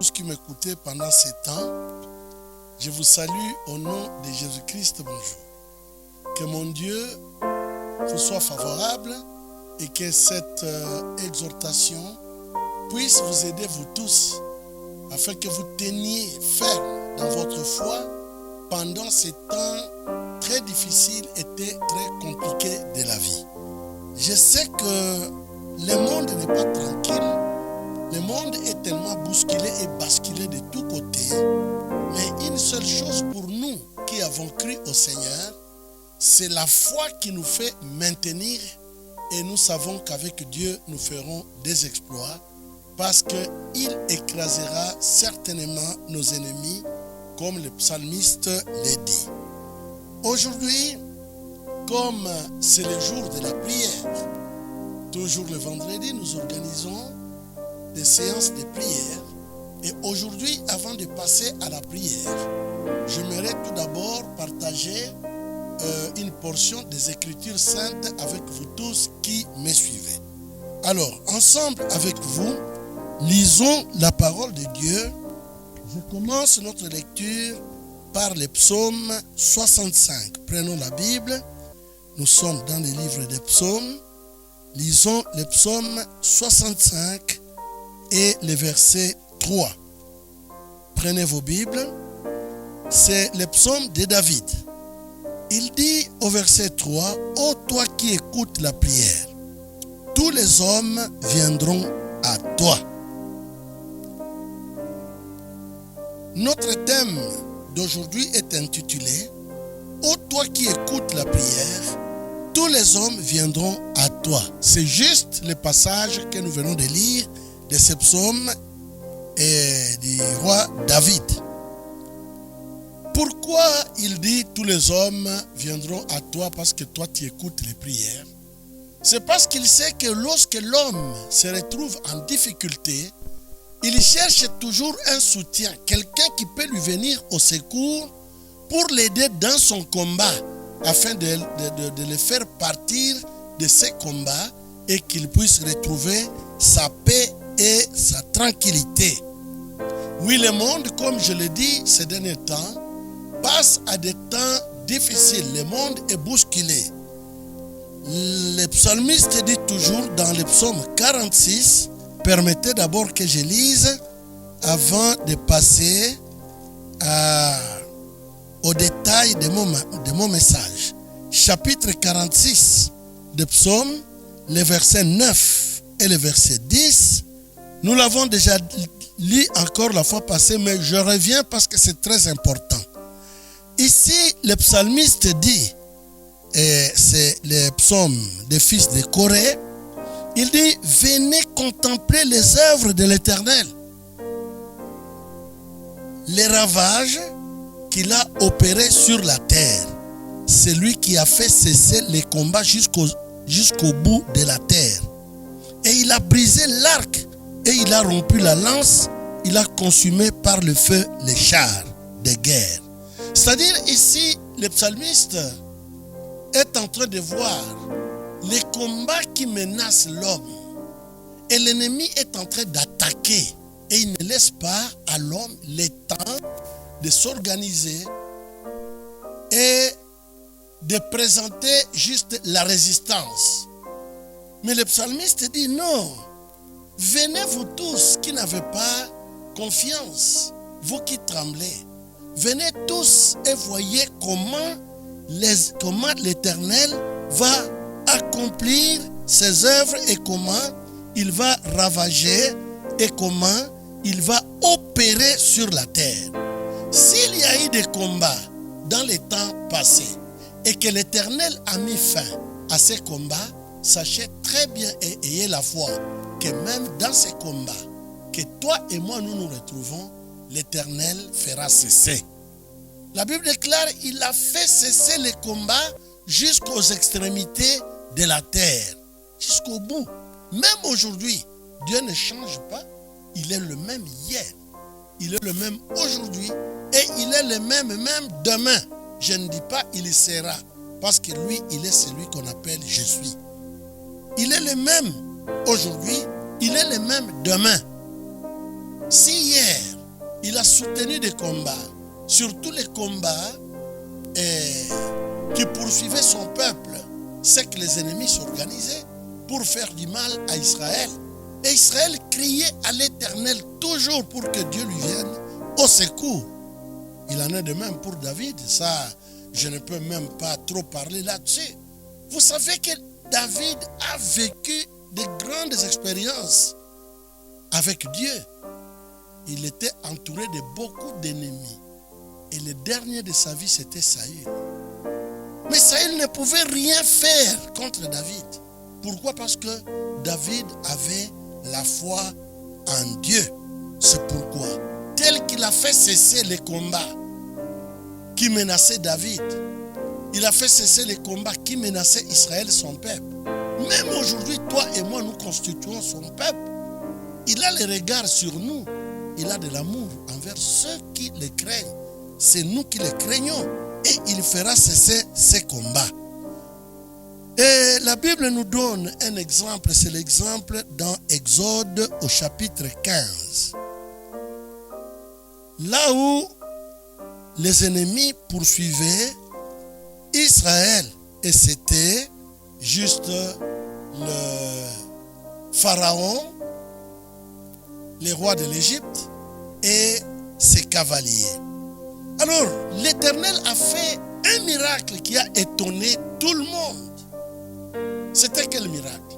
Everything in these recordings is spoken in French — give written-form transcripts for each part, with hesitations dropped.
Tous qui m'écoutez pendant ces temps, je vous salue au nom de Jésus-Christ, bonjour. Que mon Dieu vous soit favorable et que cette exhortation puisse vous aider, vous tous, afin que vous teniez ferme dans votre foi pendant ces temps très difficiles et très compliqués de la vie. Je sais que le monde n'est pas tranquille. Le monde est tellement bousculé et basculé de tous côtés. Mais une seule chose pour nous qui avons cru au Seigneur, c'est la foi qui nous fait maintenir. Et nous savons qu'avec Dieu, nous ferons des exploits parce qu'il écrasera certainement nos ennemis, comme le psalmiste l'a dit. Aujourd'hui, comme c'est le jour de la prière, toujours le vendredi, nous organisons des séances de prière. Et aujourd'hui, avant de passer à la prière, j'aimerais tout d'abord partager une portion des Écritures saintes avec vous tous qui me suivez. Alors, ensemble avec vous, lisons la parole de Dieu. Je commence notre lecture par le psaume 65. Prenons la Bible. Nous sommes dans les livres des psaumes. Lisons le psaume 65 et le verset 3. Prenez vos Bibles. C'est le psaume de David. Il dit au verset 3, « Ô toi qui écoutes la prière, tous les hommes viendront à toi. » Notre thème d'aujourd'hui est intitulé « Ô toi qui écoutes la prière, tous les hommes viendront à toi. » C'est juste le passage que nous venons de lire de ce psaume et du roi David. Pourquoi il dit tous les hommes viendront à toi parce que toi tu écoutes les prières? C'est parce qu'il sait que lorsque l'homme se retrouve en difficulté, il cherche toujours un soutien, quelqu'un qui peut lui venir au secours pour l'aider dans son combat, afin de le faire partir de ses combats et qu'il puisse retrouver sa paix et sa tranquillité. Oui, le monde, comme je l'ai dit ces derniers temps, passe à des temps difficiles. Le monde est bousculé. Le psalmiste dit toujours dans le psaume 46, permettez d'abord que je lise avant de passer au détail de mon message. Chapitre 46 de psaume, les versets 9 et le verset 10, nous l'avons déjà lu encore la fois passée, mais je reviens parce que c'est très important. Ici, le psalmiste dit, et c'est le psaume des fils de Corée, il dit, venez contempler les œuvres de l'Éternel, les ravages qu'il a opérés sur la terre. C'est lui qui a fait cesser les combats jusqu'au bout de la terre. Et il a brisé l'arc et il a rompu la lance, il a consumé par le feu les chars de guerre. C'est-à-dire ici, le psalmiste est en train de voir les combats qui menacent l'homme. Et l'ennemi est en train d'attaquer. Et il ne laisse pas à l'homme le temps de s'organiser et de présenter juste la résistance. Mais le psalmiste dit non. Venez vous tous qui n'avez pas confiance, vous qui tremblez. Venez tous et voyez comment l'Éternel va accomplir ses œuvres et comment il va ravager et comment il va opérer sur la terre. S'il y a eu des combats dans les temps passés et que l'Éternel a mis fin à ces combats, sachez très bien et ayez la foi que même dans ces combats que toi et moi nous nous retrouvons, l'Éternel fera cesser. La Bible déclare, il a fait cesser les combats jusqu'aux extrémités de la terre, jusqu'au bout. Même aujourd'hui, Dieu ne change pas. Il est le même hier, il est le même aujourd'hui et il est le même demain. Je ne dis pas il sera, parce que lui, il est celui qu'on appelle je suis. Il est le même aujourd'hui, il est le même demain. Si hier, il a soutenu des combats, surtout les combats qui poursuivaient son peuple. C'est que les ennemis s'organisaient pour faire du mal à Israël. Et Israël criait à l'Éternel toujours pour que Dieu lui vienne au secours. Il en est de même pour David. Ça, je ne peux même pas trop parler là-dessus. Vous savez que David a vécu de grandes expériences avec Dieu. Il était entouré de beaucoup d'ennemis. Et le dernier de sa vie, c'était Saül. Mais Saül ne pouvait rien faire contre David. Pourquoi? Parce que David avait la foi en Dieu. C'est pourquoi, tel qu'il a fait cesser les combats qui menaçaient David, il a fait cesser les combats qui menaçaient Israël, son peuple. Même aujourd'hui, toi et moi, nous constituons son peuple. Il a le regard sur nous. Il a de l'amour envers ceux qui le craignent. C'est nous qui le craignons. Et il fera cesser ces combats. Et la Bible nous donne un exemple. C'est l'exemple dans Exode au chapitre 15. Là où les ennemis poursuivaient Israël. Et c'était juste le Pharaon, les rois de l'Égypte et ses cavaliers. Alors, l'Éternel a fait un miracle qui a étonné tout le monde. C'était quel miracle?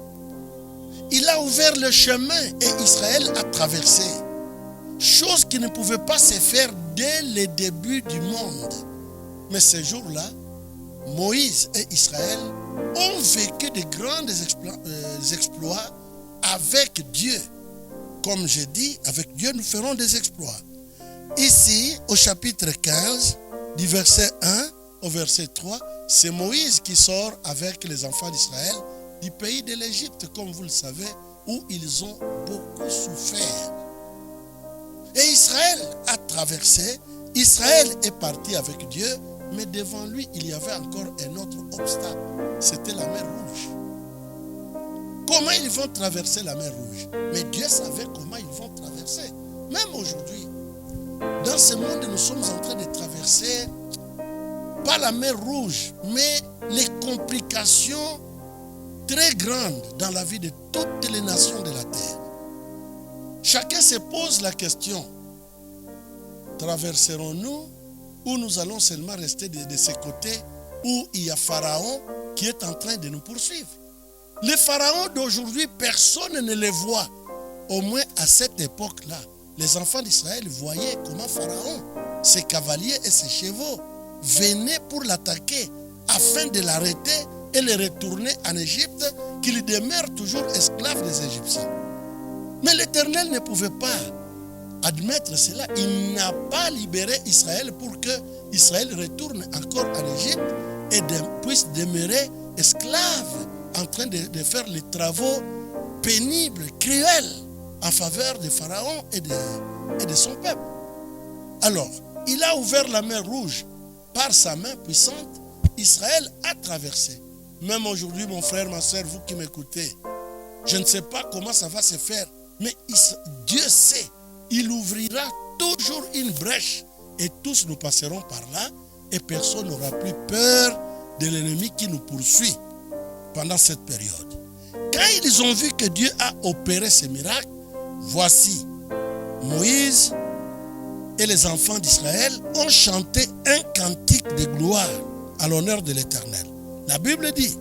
Il a ouvert le chemin et Israël a traversé. Chose qui ne pouvait pas se faire dès le début du monde. Mais ce jour-là, Moïse et Israël ont vécu de grands exploits avec Dieu. Comme je dis, avec Dieu, nous ferons des exploits. Ici, au chapitre 15, du verset 1 au verset 3, c'est Moïse qui sort avec les enfants d'Israël du pays de l'Égypte, comme vous le savez, où ils ont beaucoup souffert. Et Israël a traversé, Israël est parti avec Dieu, mais devant lui, il y avait encore un autre obstacle. C'était la mer Rouge. Comment ils vont traverser la mer Rouge? Mais Dieu savait comment ils vont traverser. Même aujourd'hui, dans ce monde, nous sommes en train de traverser, pas la mer Rouge, mais les complications très grandes dans la vie de toutes les nations de la terre. Chacun se pose la question, traverserons-nous ou nous allons seulement rester de ce côté où il y a Pharaon qui est en train de nous poursuivre? Les pharaons d'aujourd'hui, personne ne les voit. Au moins à cette époque-là, les enfants d'Israël voyaient comment Pharaon, ses cavaliers et ses chevaux venaient pour l'attaquer afin de l'arrêter et le retourner en Égypte, qu'il demeure toujours esclave des Égyptiens. Mais l'Éternel ne pouvait pas admettre cela. Il n'a pas libéré Israël pour que Israël retourne encore en Égypte et puisse demeurer esclave en train de faire les travaux pénibles, cruels en faveur de Pharaon et de son peuple. Alors, il a ouvert la mer Rouge par sa main puissante. Israël a traversé. Même aujourd'hui, mon frère, ma soeur, vous qui m'écoutez, je ne sais pas comment ça va se faire, mais Dieu sait. Il ouvrira toujours une brèche et tous nous passerons par là et personne n'aura plus peur de l'ennemi qui nous poursuit pendant cette période. Quand ils ont vu que Dieu a opéré ce miracle, voici, Moïse et les enfants d'Israël ont chanté un cantique de gloire à l'honneur de l'Éternel. La Bible dit,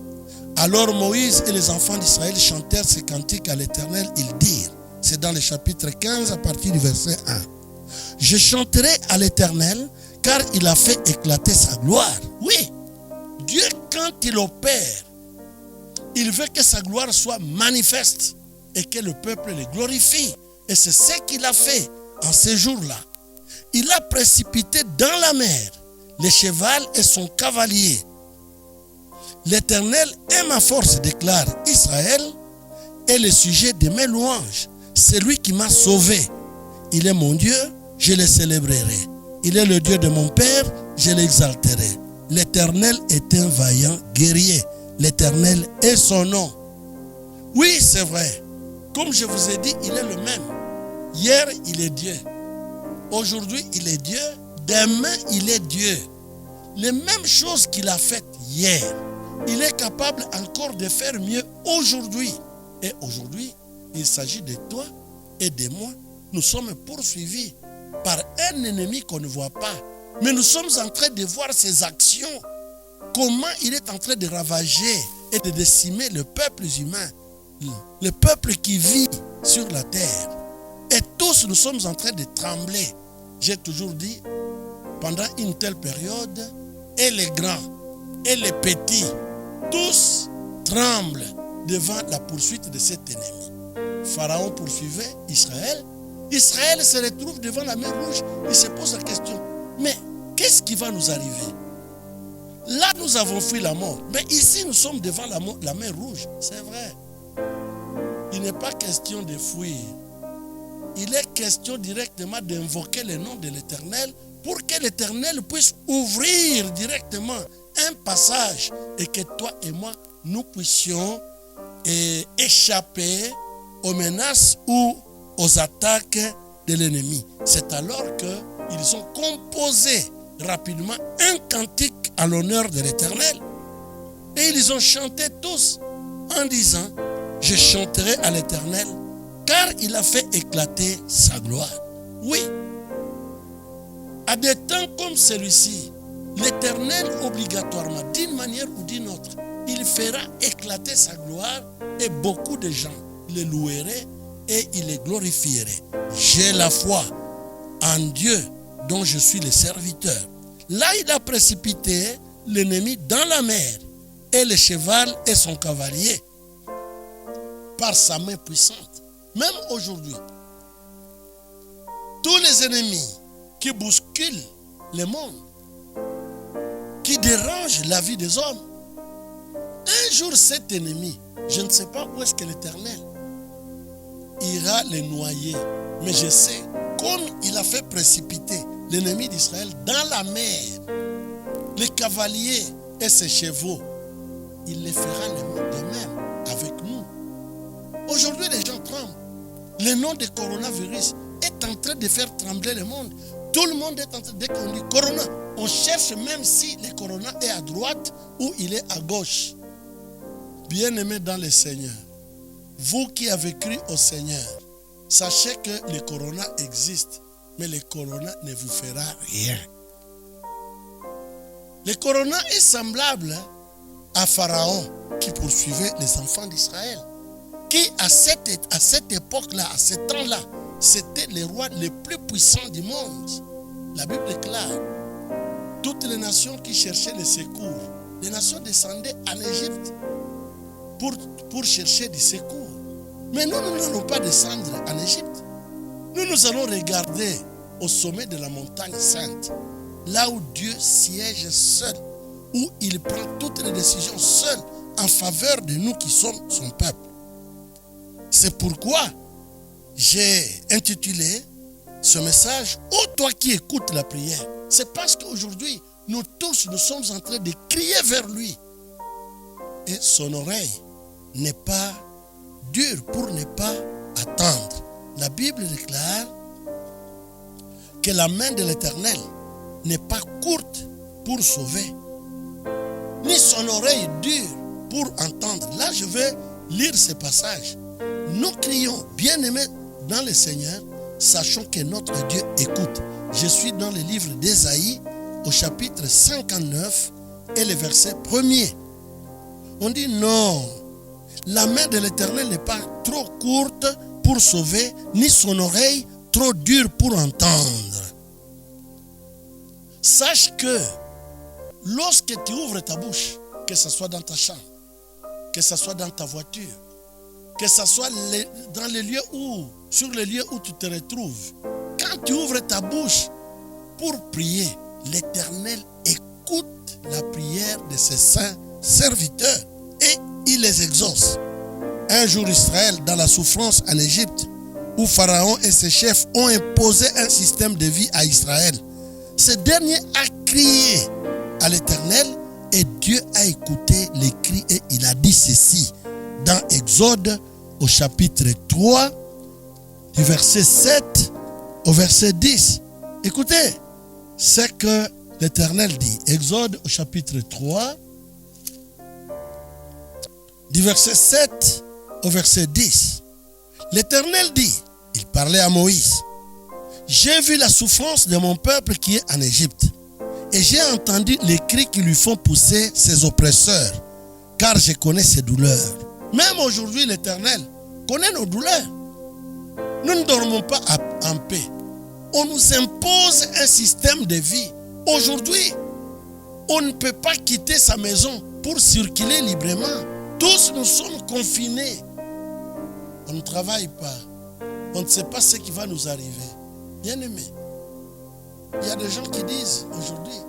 alors Moïse et les enfants d'Israël chantèrent ce cantique à l'Éternel, ils dirent, c'est dans le chapitre 15 à partir du verset 1. Je chanterai à l'Éternel car il a fait éclater sa gloire. Oui, Dieu quand il opère, il veut que sa gloire soit manifeste et que le peuple le glorifie. Et c'est ce qu'il a fait en ces jours-là. Il a précipité dans la mer le cheval et son cavalier. L'Éternel est ma force, déclare Israël, est le sujet de mes louanges. C'est lui qui m'a sauvé. Il est mon Dieu, je le célébrerai. Il est le Dieu de mon Père, je l'exalterai. L'Éternel est un vaillant guerrier. L'Éternel est son nom. Oui, c'est vrai. Comme je vous ai dit, il est le même. Hier, il est Dieu. Aujourd'hui, il est Dieu. Demain, il est Dieu. Les mêmes choses qu'il a faites hier, il est capable encore de faire mieux aujourd'hui. Et aujourd'hui, il s'agit de toi et de moi. Nous sommes poursuivis par un ennemi qu'on ne voit pas. Mais nous sommes en train de voir ses actions. Comment il est en train de ravager et de décimer le peuple humain. Le peuple qui vit sur la terre. Et tous nous sommes en train de trembler. J'ai toujours dit, pendant une telle période, et les grands, et les petits, tous tremblent devant la poursuite de cet ennemi. Pharaon poursuivait Israël. Israël se retrouve devant la mer Rouge. Il se pose la question, mais qu'est-ce qui va nous arriver? Là, nous avons fui la mort. Mais ici, nous sommes devant la mer Rouge. C'est vrai. Il n'est pas question de fuir. Il est question directement d'invoquer le nom de l'Éternel pour que l'Éternel puisse ouvrir directement un passage et que toi et moi, nous puissions échapper aux menaces ou aux attaques de l'ennemi. C'est alors qu'ils ont composé rapidement un cantique à l'honneur de l'Éternel. Et ils ont chanté tous en disant, je chanterai à l'Éternel car il a fait éclater sa gloire. Oui, à des temps comme celui-ci, l'Éternel obligatoirement, d'une manière ou d'une autre, il fera éclater sa gloire et beaucoup de gens le loueraient et il les glorifierait. J'ai la foi en Dieu dont je suis le serviteur. Là, il a précipité l'ennemi dans la mer et le cheval et son cavalier par sa main puissante. Même aujourd'hui, tous les ennemis qui bousculent le monde, qui dérangent la vie des hommes, un jour cet ennemi, je ne sais pas où est-ce que l'Éternel ira les noyer, mais je sais, comme il a fait précipiter l'ennemi d'Israël dans la mer, les cavaliers et ses chevaux, il les fera de même avec nous. Aujourd'hui, les gens tremblent. Le nom de coronavirus est en train de faire trembler le monde. Tout le monde est en train, dès qu'on dit corona, on cherche même si le corona est à droite ou il est à gauche. Bien-aimés dans le Seigneur, vous qui avez cru au Seigneur, sachez que le corona existe, mais le corona ne vous fera rien. Le corona est semblable à Pharaon qui poursuivait les enfants d'Israël, qui à cette époque-là, à ce temps-là, c'était les rois les plus puissants du monde. La Bible déclare, toutes les nations qui cherchaient le secours, les nations descendaient en Égypte pour chercher du secours. Mais nous n'allons pas descendre en Égypte. Nous allons regarder au sommet de la montagne sainte, là où Dieu siège seul, où il prend toutes les décisions seul en faveur de nous qui sommes son peuple. C'est pourquoi j'ai intitulé ce message « Ô toi qui écoutes la prière ». C'est parce qu'aujourd'hui, nous tous, nous sommes en train de crier vers lui. Et son oreille n'est pas dure pour ne pas attendre. La Bible déclare que la main de l'Éternel n'est pas courte pour sauver, ni son oreille dure pour entendre. Là, je vais lire ce passage. Nous crions, bien-aimés dans le Seigneur, sachons que notre Dieu écoute. Je suis dans le livre d'Ésaïe, au chapitre 59 et le verset 1er. On dit non, la main de l'Éternel n'est pas trop courte pour sauver, ni son oreille trop dure pour entendre. Sache que lorsque tu ouvres ta bouche, que ce soit dans ta chambre, que ce soit dans ta voiture, que ce soit dans les lieux sur les lieux où tu te retrouves, quand tu ouvres ta bouche pour prier, l'Éternel écoute la prière de ses saints serviteurs et il les exauce. Un jour, Israël, dans la souffrance en Égypte, où Pharaon et ses chefs ont imposé un système de vie à Israël, ce dernier a crié à l'Éternel et Dieu a écouté les cris et il a dit ceci dans Exode au chapitre 3 du verset 7 au verset 10. Écoutez ce que l'Éternel dit. Exode au chapitre 3, du verset 7 au verset 10. L'Éternel dit, il parlait à Moïse, j'ai vu la souffrance de mon peuple qui est en Égypte, et j'ai entendu les cris qui lui font pousser ses oppresseurs, car je connais ses douleurs. Même aujourd'hui, l'Éternel connaît nos douleurs. Nous ne dormons pas en paix. On nous impose un système de vie. Aujourd'hui, on ne peut pas quitter sa maison pour circuler librement. Tous nous sommes confinés. On ne travaille pas. On ne sait pas ce qui va nous arriver. Bien-aimés, il y a des gens qui disent aujourd'hui,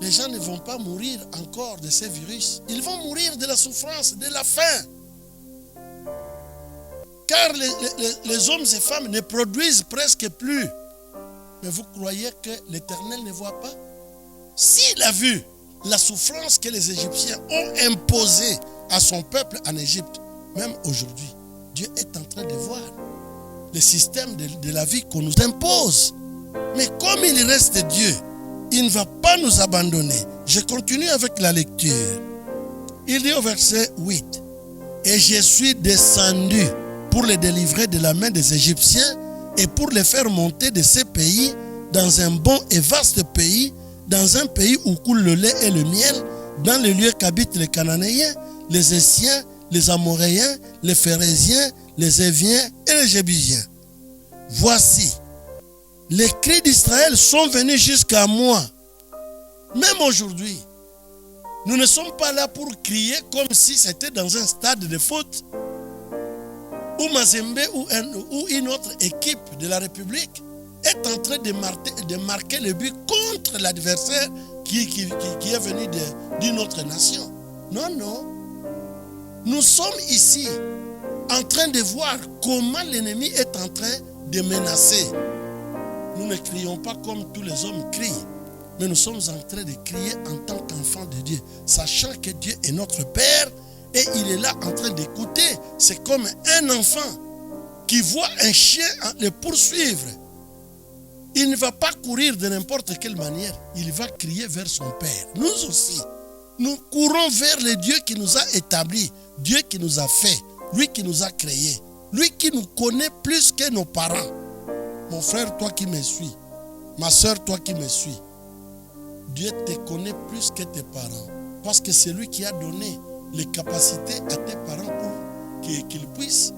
les gens ne vont pas mourir encore de ces virus. Ils vont mourir de la souffrance, de la faim. Car les hommes et femmes ne produisent presque plus. Mais vous croyez que l'Éternel ne voit pas? S'il a vu la souffrance que les Égyptiens ont imposée à son peuple en Égypte, même aujourd'hui, Dieu est en train de voir le système de la vie qu'on nous impose. Mais comme il reste Dieu, il ne va pas nous abandonner. Je continue avec la lecture. Il dit au verset 8, « Et je suis descendu pour les délivrer de la main des Égyptiens et pour les faire monter de ces pays dans un bon et vaste pays, dans un pays où coule le lait et le miel, dans les lieux qu'habitent les Cananéens, les Essiens, les Amoréens, les Phérésiens, les Éviens et les Jébusiens. Voici, les cris d'Israël sont venus jusqu'à moi. » Même aujourd'hui, nous ne sommes pas là pour crier comme si c'était dans un stade de foot où Mazembe ou une autre équipe de la République est en train de marquer le but contre l'adversaire qui est venu d'une autre nation. Non, non. Nous sommes ici en train de voir comment l'ennemi est en train de menacer. Nous ne crions pas comme tous les hommes crient, mais nous sommes en train de crier en tant qu'enfants de Dieu, sachant que Dieu est notre Père et il est là en train d'écouter. C'est comme un enfant qui voit un chien le poursuivre. Il ne va pas courir de n'importe quelle manière, il va crier vers son Père. Nous aussi, nous courons vers le Dieu qui nous a établis, Dieu qui nous a fait, lui qui nous a créés, lui qui nous connaît plus que nos parents. Mon frère, toi qui me suis, ma soeur, toi qui me suis, Dieu te connaît plus que tes parents. Parce que c'est lui qui a donné les capacités à tes parents pour qu'ils puissent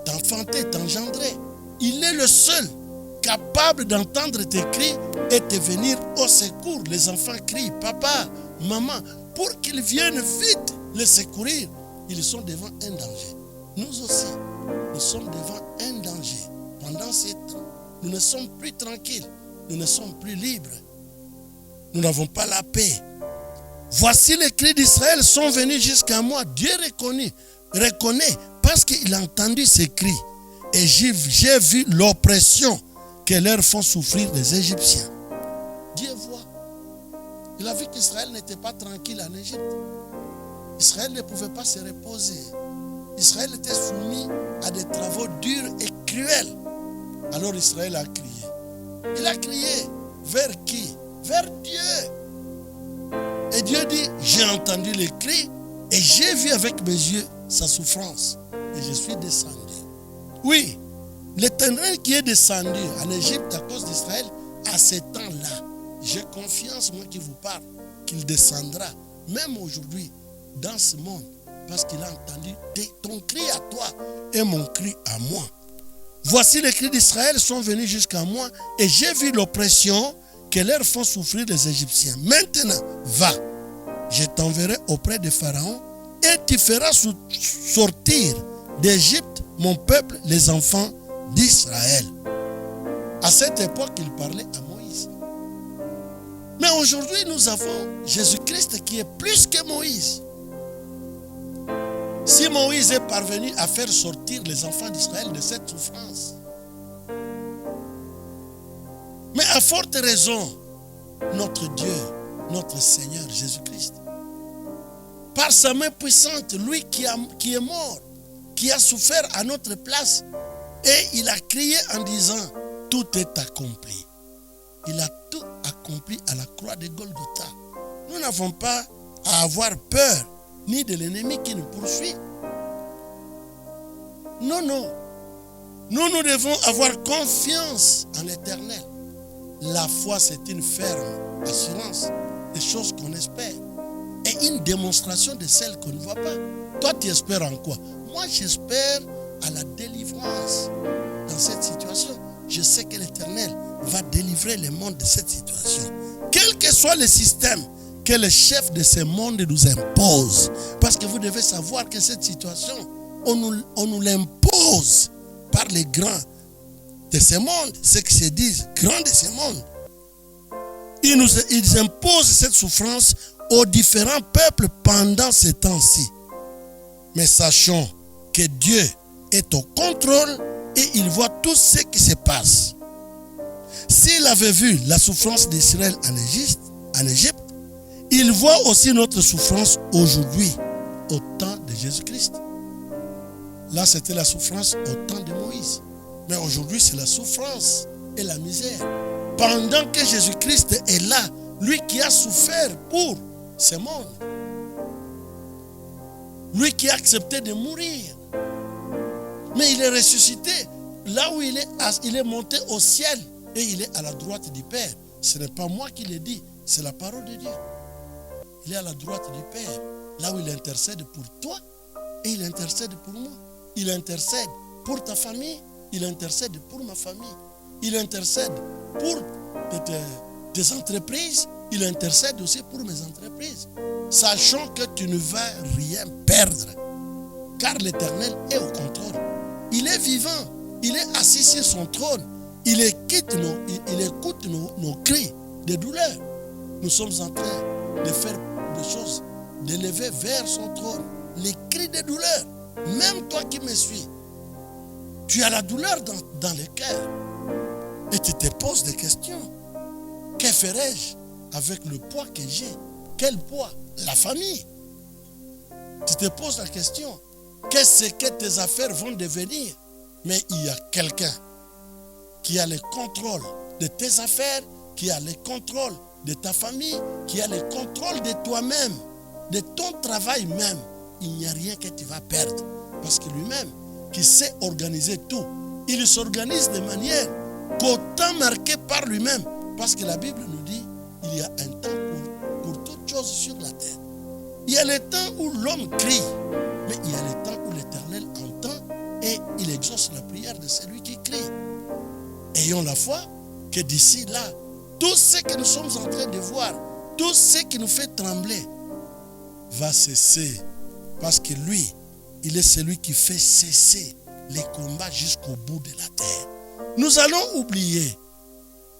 t'enfanter, t'engendrer. Il est le seul capable d'entendre tes cris et de venir au secours. Les enfants crient, papa, maman, pour qu'ils viennent vite les secourir. Ils sont devant un danger. Nous aussi, nous sommes devant un danger. Pendant ces temps, nous ne sommes plus tranquilles. Nous ne sommes plus libres. Nous n'avons pas la paix. Voici les cris d'Israël sont venus jusqu'à moi. Dieu reconnaît parce qu'il a entendu ces cris. Et j'ai vu l'oppression que leur font souffrir les Égyptiens. Dieu voit. Il a vu qu'Israël n'était pas tranquille en Égypte. Israël ne pouvait pas se reposer. Israël était soumis à des travaux durs et cruels. Alors Israël a crié. Il a crié vers qui? Vers Dieu. Et Dieu dit, j'ai entendu les cris et j'ai vu avec mes yeux sa souffrance. Et je suis descendu. Oui, l'Éternel qui est descendu en Égypte à cause d'Israël, à ce temps-là, j'ai confiance, moi qui vous parle, qu'il descendra, même aujourd'hui, dans ce monde, parce qu'il a entendu ton cri à toi et mon cri à moi. Voici les cris d'Israël sont venus jusqu'à moi et j'ai vu l'oppression que leur font souffrir les Égyptiens. Maintenant, va, je t'enverrai auprès de Pharaon et tu feras sortir d'Égypte mon peuple, les enfants d'Israël. À cette époque, il parlait à Moïse. Mais aujourd'hui, nous avons Jésus-Christ qui est plus que Moïse. Si Moïse est parvenu à faire sortir les enfants d'Israël de cette souffrance, mais à forte raison, notre Dieu, notre Seigneur Jésus-Christ, par sa main puissante, lui qui est mort, qui a souffert à notre place, et il a crié en disant, tout est accompli. Il a tout accompli à la croix de Golgotha. Nous n'avons pas à avoir peur ni de l'ennemi qui nous poursuit. Non, non. Nous devons avoir confiance en l'Éternel. La foi, c'est une ferme assurance des choses qu'on espère et une démonstration de celles qu'on ne voit pas. Toi, tu espères en quoi? Moi, j'espère à la délivrance dans cette situation. Je sais que l'Éternel va délivrer le monde de cette situation. Quel que soit le système que le chef de ce monde nous impose. Parce que vous devez savoir que cette situation, on nous l'impose par les grands de ce monde, ceux qui se disent grands de ce monde. Ils imposent cette souffrance aux différents peuples pendant ces temps-ci. Mais sachons que Dieu est au contrôle et il voit tout ce qui se passe. S'il avait vu la souffrance d'Israël en Égypte, il voit aussi notre souffrance aujourd'hui, au temps de Jésus-Christ. Là, c'était la souffrance au temps de Moïse. Mais aujourd'hui, c'est la souffrance et la misère. Pendant que Jésus-Christ est là, lui qui a souffert pour ce monde, lui qui a accepté de mourir, mais il est ressuscité. Là où il est monté au ciel et il est à la droite du Père. Ce n'est pas moi qui l'ai dit, c'est la parole de Dieu. Il est à la droite du Père, là où il intercède pour toi et il intercède pour moi. Il intercède pour ta famille, il intercède pour ma famille. Il intercède pour tes entreprises, il intercède aussi pour mes entreprises. Sachant que tu ne vas rien perdre, car l'Éternel est au contrôle. Il est vivant, il est assis sur son trône, il écoute nos cris de douleur. Nous sommes en train de faire des choses, d'élever vers son trône les cris de douleur. Même toi qui me suis, tu as la douleur dans le cœur et tu te poses des questions. Que ferais-je avec le poids que j'ai? Quel poids? La famille. Tu te poses la question. Qu'est-ce que tes affaires vont devenir? Mais il y a quelqu'un qui a le contrôle de tes affaires, qui a le contrôle de ta famille, qui a le contrôle de toi-même, de ton travail même. Il n'y a rien que tu vas perdre. Parce que lui-même, qui sait organiser tout, il s'organise de manière qu'au temps marqué par lui-même. Parce que la Bible nous dit, il y a un temps pour toutes choses sur la terre. Il y a le temps où l'homme crie, mais il y a le temps où l'Éternel entend et il exauce la prière de celui qui crie. Ayons la foi que d'ici là, tout ce que nous sommes en train de voir, tout ce qui nous fait trembler, va cesser. Parce que lui, il est celui qui fait cesser les combats jusqu'au bout de la terre. Nous allons oublier.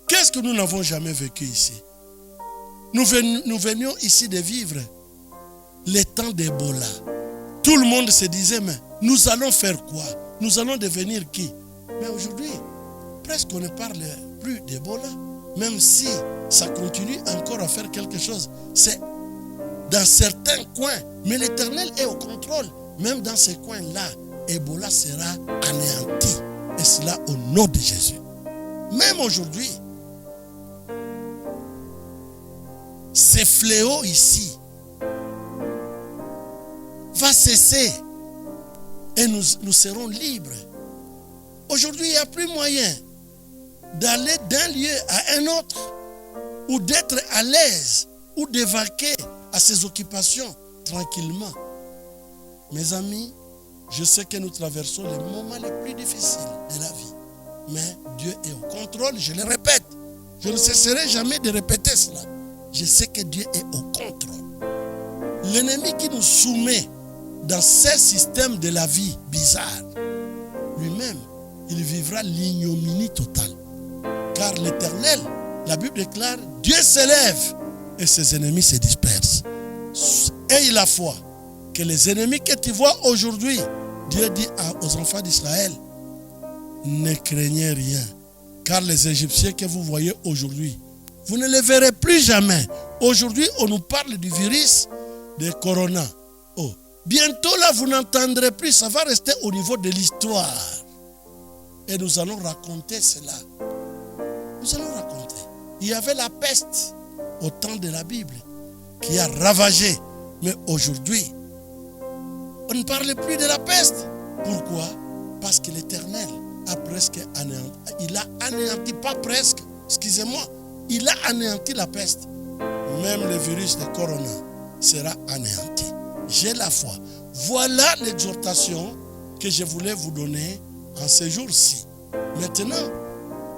Qu'est-ce que nous n'avons jamais vécu ici? Nous venions ici de vivre les temps d'Ebola. Tout le monde se disait, mais nous allons faire quoi? Nous allons devenir qui? Mais aujourd'hui, presque on ne parle plus d'Ebola. Même si ça continue encore à faire quelque chose. C'est dans certains coins. Mais l'Éternel est au contrôle. Même dans ces coins-là, Ebola sera anéanti. Et cela au nom de Jésus. Même aujourd'hui, ces fléaux ici va cesser et nous serons libres. Aujourd'hui, il n'y a plus moyen d'aller d'un lieu à un autre ou d'être à l'aise ou d'évacuer à ses occupations tranquillement. Mes amis, je sais que nous traversons les moments les plus difficiles de la vie. Mais Dieu est au contrôle, je le répète. Je ne cesserai jamais de répéter cela. Je sais que Dieu est au contrôle. L'ennemi qui nous soumet dans ces systèmes de la vie bizarres, lui-même, il vivra l'ignominie totale. Car l'Éternel, la Bible déclare, Dieu s'élève et ses ennemis se dispersent. Aie la foi que les ennemis que tu vois aujourd'hui, Dieu dit aux enfants d'Israël, ne craignez rien. Car les Égyptiens que vous voyez aujourd'hui, vous ne les verrez plus jamais. Aujourd'hui, on nous parle du virus de Corona. Oh, bientôt là, vous n'entendrez plus. Ça va rester au niveau de l'histoire. Et nous allons raconter cela Nous allons raconter. Il y avait la peste au temps de la Bible qui a ravagé. Mais aujourd'hui, on ne parle plus de la peste. Pourquoi? Parce que l'Éternel a presque anéanti. Il a anéanti, pas presque, excusez-moi, il a anéanti la peste. Même le virus de Corona sera anéanti. J'ai la foi. Voilà l'exhortation que je voulais vous donner en ces jours-ci. Maintenant,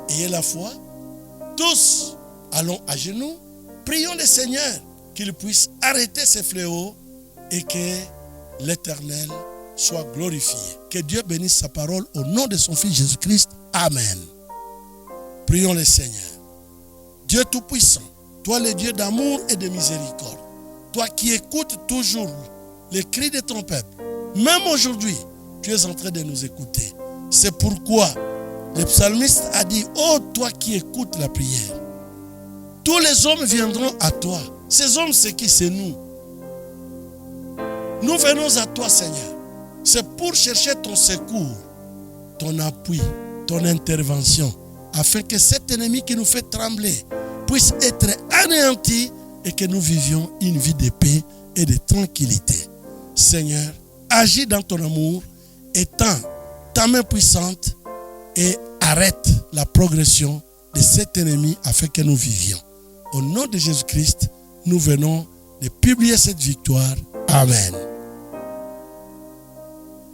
ayez la foi. Tous allons à genoux. Prions le Seigneur qu'il puisse arrêter ces fléaux et que l'Éternel soit glorifié. Que Dieu bénisse sa parole au nom de son Fils Jésus-Christ. Amen. Prions le Seigneur. Dieu Tout-Puissant, toi le Dieu d'amour et de miséricorde, toi qui écoutes toujours les cris de ton peuple, même aujourd'hui, tu es en train de nous écouter. C'est pourquoi le psalmiste a dit, ô toi qui écoutes la prière, tous les hommes viendront à toi. Ces hommes, c'est qui? C'est nous. Nous venons à toi, Seigneur. C'est pour chercher ton secours, ton appui, ton intervention, afin que cet ennemi qui nous fait trembler puisse être anéanti et que nous vivions une vie de paix et de tranquillité. Seigneur, agis dans ton amour, étends ta main puissante et arrête la progression de cet ennemi afin que nous vivions. Au nom de Jésus-Christ, nous venons de publier cette victoire. Amen.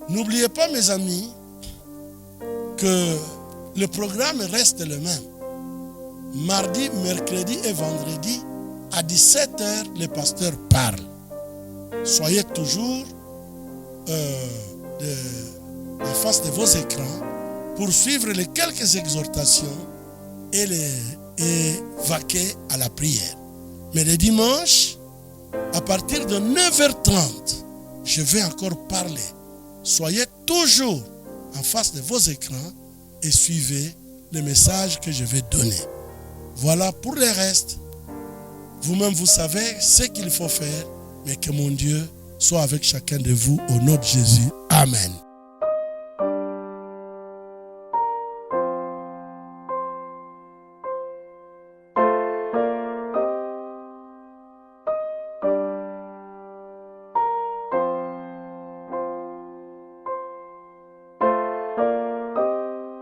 N'oubliez pas, mes amis, que le programme reste le même. Mardi, mercredi et vendredi, à 17h, le pasteur parle. Soyez toujours en face de vos écrans pour suivre les quelques exhortations et vaquer à la prière. Mais le dimanche, à partir de 9h30, je vais encore parler. Soyez toujours en face de vos écrans et suivez le message que je vais donner. Voilà, pour le reste, vous-même vous savez ce qu'il faut faire, mais que mon Dieu soit avec chacun de vous au nom de Jésus. Amen.